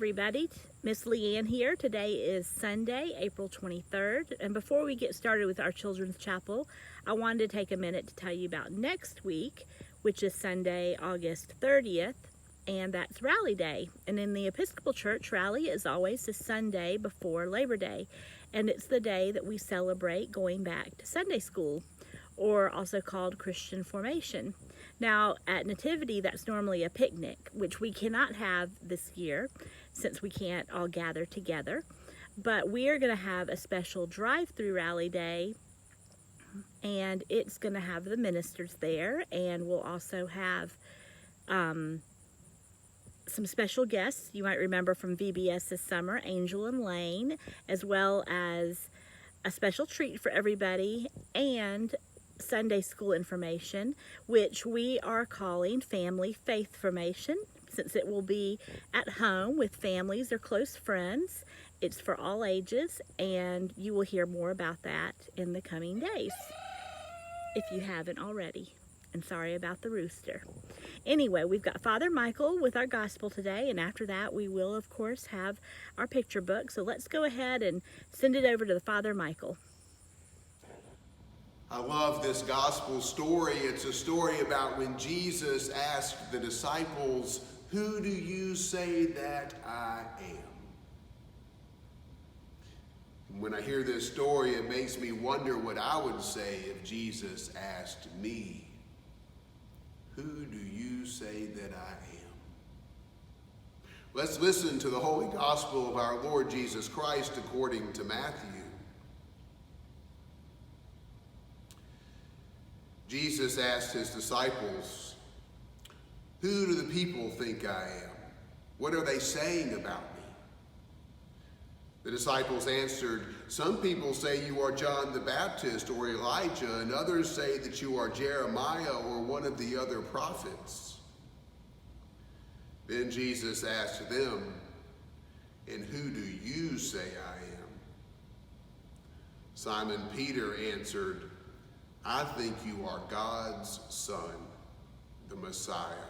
everybody. Miss Leanne here. Today is Sunday, April 23rd. And before we get started with our Children's Chapel, I wanted to take a minute to tell you about next week, which is Sunday, August 30th, and that's Rally Day. And in the Episcopal Church, Rally is always the Sunday before Labor Day. And it's the day that we celebrate going back to Sunday school, or also called Christian formation. Now, at Nativity, that's normally a picnic, which we cannot have this year since we can't all gather together. But we are going to have a special drive-through Rally Day, and it's going to have the ministers there, and we'll also have some special guests you might remember from VBS this summer, Angel and Lane, as well as a special treat for everybody, and Sunday school information, which we are calling Family Faith Formation, since it will be at home with families or close friends. It's for all ages, and you will hear more about that in the coming days, if you haven't already. And sorry about the rooster. Anyway, we've got Father Michael with our gospel today, and after that we will, of course, have our picture book. So let's go ahead and send it over to the Father Michael. I love this gospel story. It's a story about when Jesus asked the disciples, "Who do you say that I am?" And when I hear this story, it makes me wonder what I would say if Jesus asked me, "Who do you say that I am?" Let's listen to the Holy Gospel of our Lord Jesus Christ according to Matthew. Jesus asked his disciples, "Who do the people think I am? What are they saying about me?" The disciples answered, "Some people say you are John the Baptist or Elijah, and others say that you are Jeremiah or one of the other prophets." Then Jesus asked them, "And who do you say I am?" Simon Peter answered, "I think you are God's Son, the Messiah."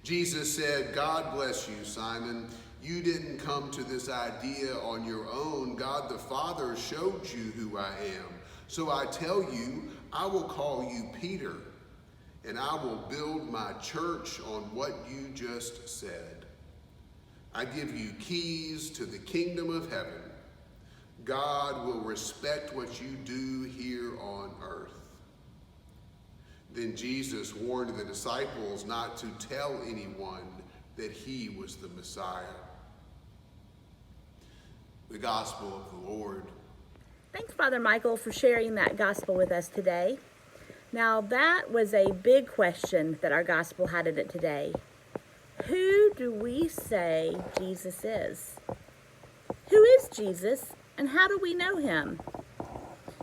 Jesus said, "God bless you, Simon. You didn't come to this idea on your own. God the Father showed you who I am. So I tell you, I will call you Peter, and I will build my church on what you just said. I give you keys to the kingdom of heaven. God will respect what you do here on earth." Then Jesus warned the disciples not to tell anyone that he was the Messiah. The Gospel of the Lord. Thanks, Father Michael, for sharing that gospel with us today. Now, that was a big question that our gospel had in it today. Who do we say Jesus is? Who is Jesus, and how do we know him?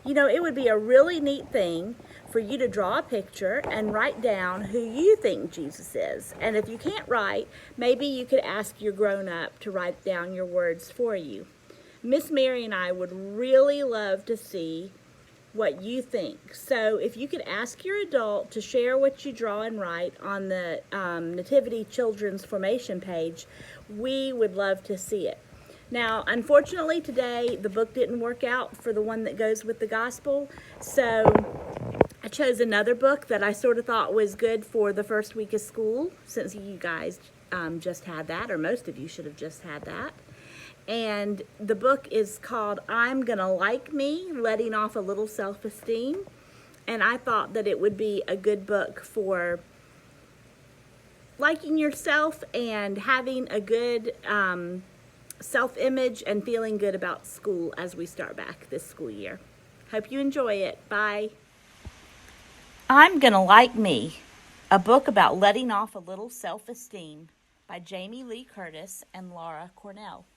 You know, it would be a really neat thing for you to draw a picture and write down who you think Jesus is. And if you can't write, maybe you could ask your grown-up to write down your words for you. Miss Mary and I would really love to see what you think. So if you could ask your adult to share what you draw and write on the Nativity Children's Formation page, we would love to see it. Now, unfortunately, today the book didn't work out for the one that goes with the gospel, so I chose another book that I sort of thought was good for the first week of school, since you guys just had that, or most of you should have just had that. And the book is called I'm Gonna Like Me, Letting Off a Little Self-Esteem. And I thought that it would be a good book for liking yourself and having a good self-image and feeling good about school as we start back this school year. Hope you enjoy it. Bye. I'm Gonna Like Me, a book about letting off a little self-esteem by Jamie Lee Curtis and Laura Cornell.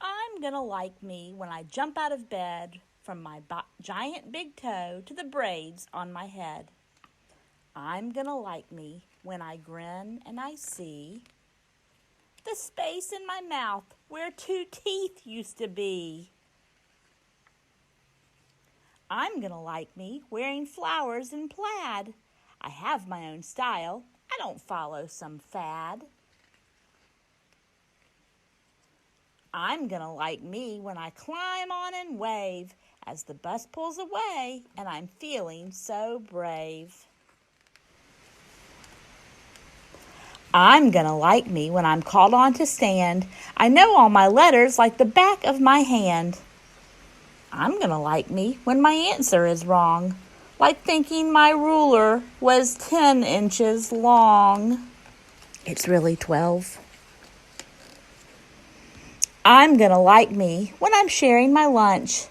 I'm gonna like me when I jump out of bed, from my giant big toe to the braids on my head. I'm gonna like me when I grin and I see the space in my mouth where 2 teeth used to be. I'm gonna like me wearing flowers and plaid. I have my own style. I don't follow some fad. I'm gonna like me when I climb on and wave as the bus pulls away and I'm feeling so brave. I'm gonna like me when I'm called on to stand. I know all my letters like the back of my hand. I'm gonna like me when my answer is wrong, like thinking my ruler was 10 inches long. It's really 12. I'm gonna like me when I'm sharing my lunch,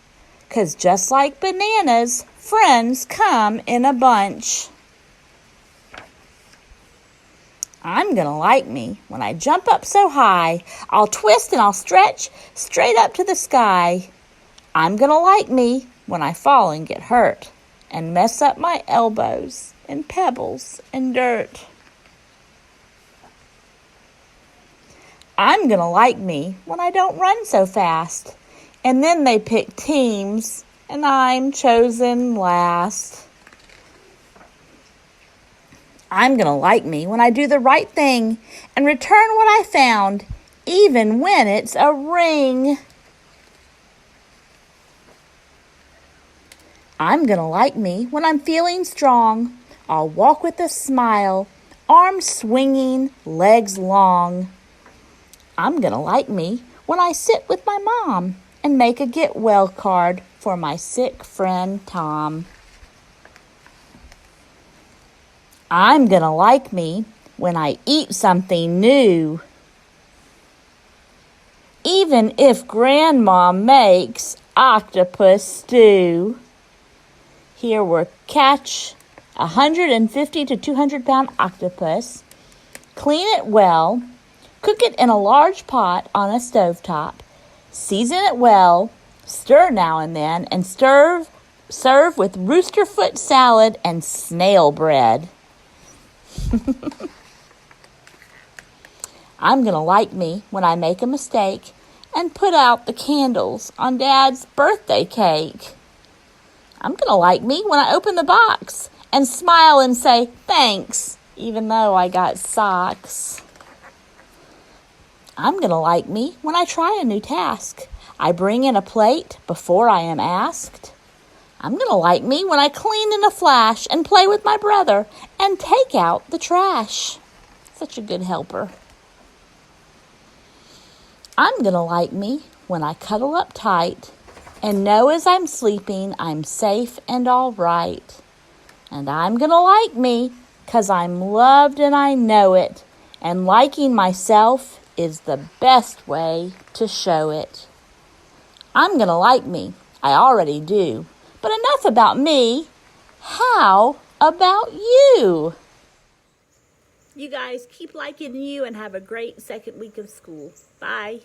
'cause just like bananas, friends come in a bunch. I'm gonna like me when I jump up so high, I'll twist and I'll stretch straight up to the sky. I'm gonna like me when I fall and get hurt and mess up my elbows in pebbles and dirt. I'm gonna like me when I don't run so fast, and then they pick teams and I'm chosen last. I'm gonna like me when I do the right thing and return what I found, even when it's a ring. I'm gonna like me when I'm feeling strong. I'll walk with a smile, arms swinging, legs long. I'm gonna like me when I sit with my mom and make a get well card for my sick friend Tom. I'm gonna like me when I eat something new, even if Grandma makes octopus stew. Here we're catch 150 to 200 pound octopus, clean it well, cook it in a large pot on a stovetop, season it well, stir now and then, and serve with rooster foot salad and snail bread. I'm gonna like me when I make a mistake and put out the candles on Dad's birthday cake. I'm gonna like me when I open the box and smile and say thanks, even though I got socks. I'm gonna like me when I try a new task. I bring in a plate before I am asked. I'm gonna like me when I clean in a flash and play with my brother and take out the trash. Such a good helper. I'm gonna like me when I cuddle up tight and know as I'm sleeping I'm safe and all right. And I'm gonna like me 'cause I'm loved and I know it, and liking myself is the best way to show it. I'm gonna like me, I already do, but enough about me. How about you? You guys keep liking you and have a great second week of school. Bye.